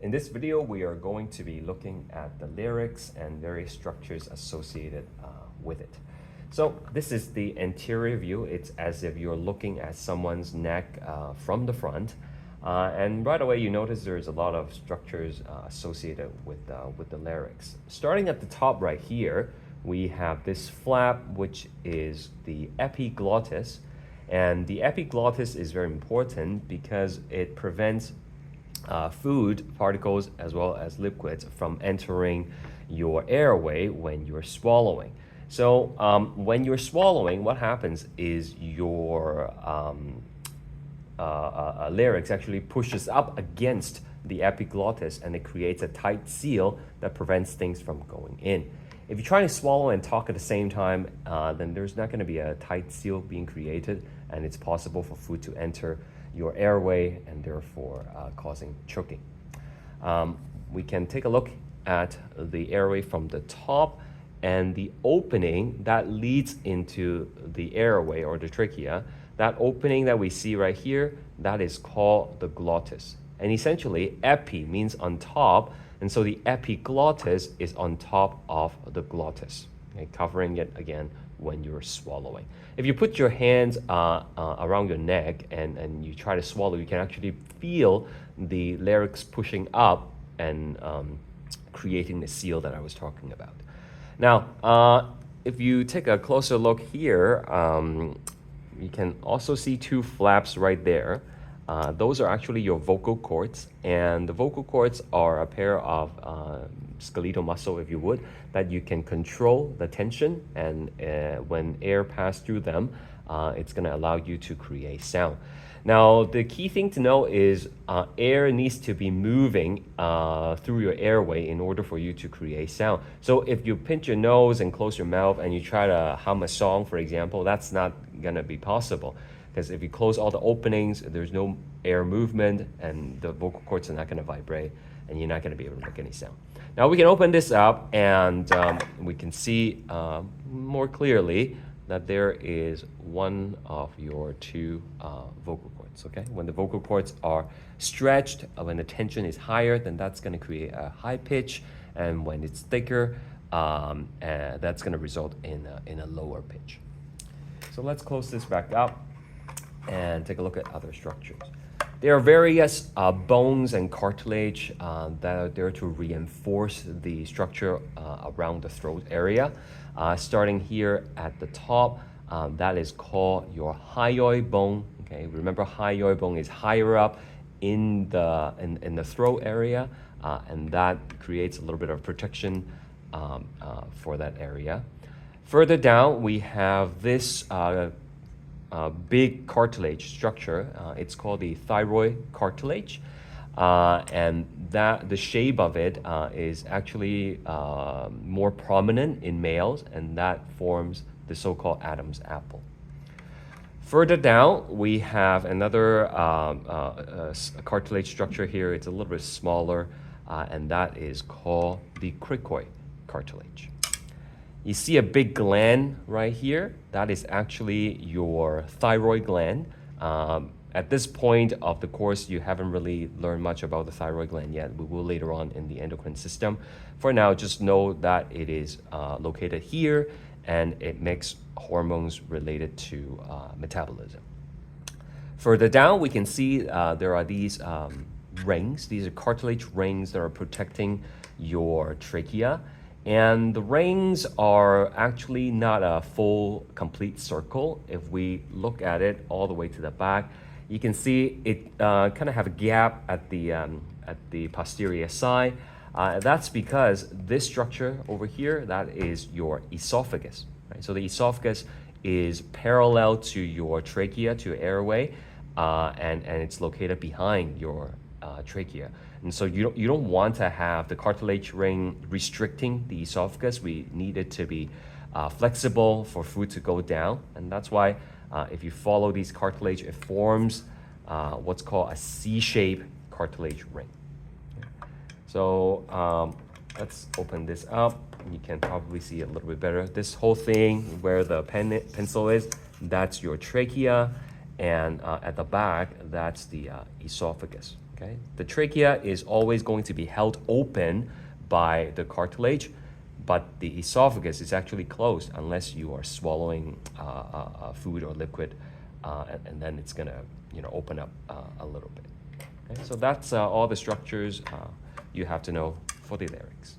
In this video, we are going to be looking at the larynx and various structures associated with it. So this is the anterior view. It's as if you're looking at someone's neck from the front. And right away, you notice there's a lot of structures associated with the larynx. Starting at the top right here, we have this flap, which is the epiglottis. And the epiglottis is very important because it prevents food particles as well as liquids from entering your airway when you're swallowing. So when you're swallowing, what happens is your larynx actually pushes up against the epiglottis, and it creates a tight seal that prevents things from going in. If you're trying to swallow and talk at the same time, then there's not going to be a tight seal being created, and it's possible for food to enter your airway and therefore causing choking. We can take a look at the airway from the top, and the opening that leads into the airway or the trachea, that opening that we see right here, that is called the glottis. And essentially, epi means on top, and so the epiglottis is on top of the glottis, okay, covering it again when you're swallowing. If you put your hands around your neck and you try to swallow, you can actually feel the larynx pushing up and creating the seal that I was talking about. Now, if you take a closer look here, you can also see two flaps right there. Those are actually your vocal cords, and the vocal cords are a pair of skeletal muscle, if you would, that you can control the tension, and when air passes through them, it's going to allow you to create sound. Now, the key thing to know is air needs to be moving through your airway in order for you to create sound. So if you pinch your nose and close your mouth and you try to hum a song, for example, that's not going to be possible. Because if you close all the openings, there's no air movement, and the vocal cords are not going to vibrate, and you're not going to be able to make any sound. Now we can open this up, and we can see more clearly that there is one of your two vocal cords, okay? When the vocal cords are stretched, when the tension is higher, then that's going to create a high pitch, and when it's thicker, that's going to result in a lower pitch. So let's close this back up and take a look at other structures. There are various bones and cartilage that are there to reinforce the structure around the throat area. Starting here at the top, that is called your hyoid bone. Okay, remember hyoid bone is higher up in the throat area, and that creates a little bit of protection for that area. Further down, we have this big cartilage structure. It's called the thyroid cartilage, and that the shape of it is actually more prominent in males, and that forms the so-called Adam's apple. Further down, we have another cartilage structure here. It's a little bit smaller, and that is called the cricoid cartilage. You see a big gland right here. That is actually your thyroid gland. At this point of the course, you haven't really learned much about the thyroid gland yet. We will later on in the endocrine system. For now, just know that it is located here, and it makes hormones related to metabolism. Further down, we can see there are these rings. These are cartilage rings that are protecting your trachea. And the rings are actually not a full, complete circle. If we look at it all the way to the back, you can see it kind of have a gap at the posterior side. That's because this structure over here, that is your esophagus. Right? So the esophagus is parallel to your trachea, to your airway, and it's located behind your trachea. And so you don't want to have the cartilage ring restricting the esophagus. We need it to be flexible for food to go down. And that's why if you follow these cartilage, it forms what's called a C-shaped cartilage ring. So let's open this up. You can probably see it a little bit better. This whole thing where the pencil is, that's your trachea. And at the back, that's the esophagus. Okay? Okay, the trachea is always going to be held open by the cartilage, but the esophagus is actually closed unless you are swallowing food or liquid, and then it's gonna open up a little bit. Okay, so that's all the structures you have to know for the larynx.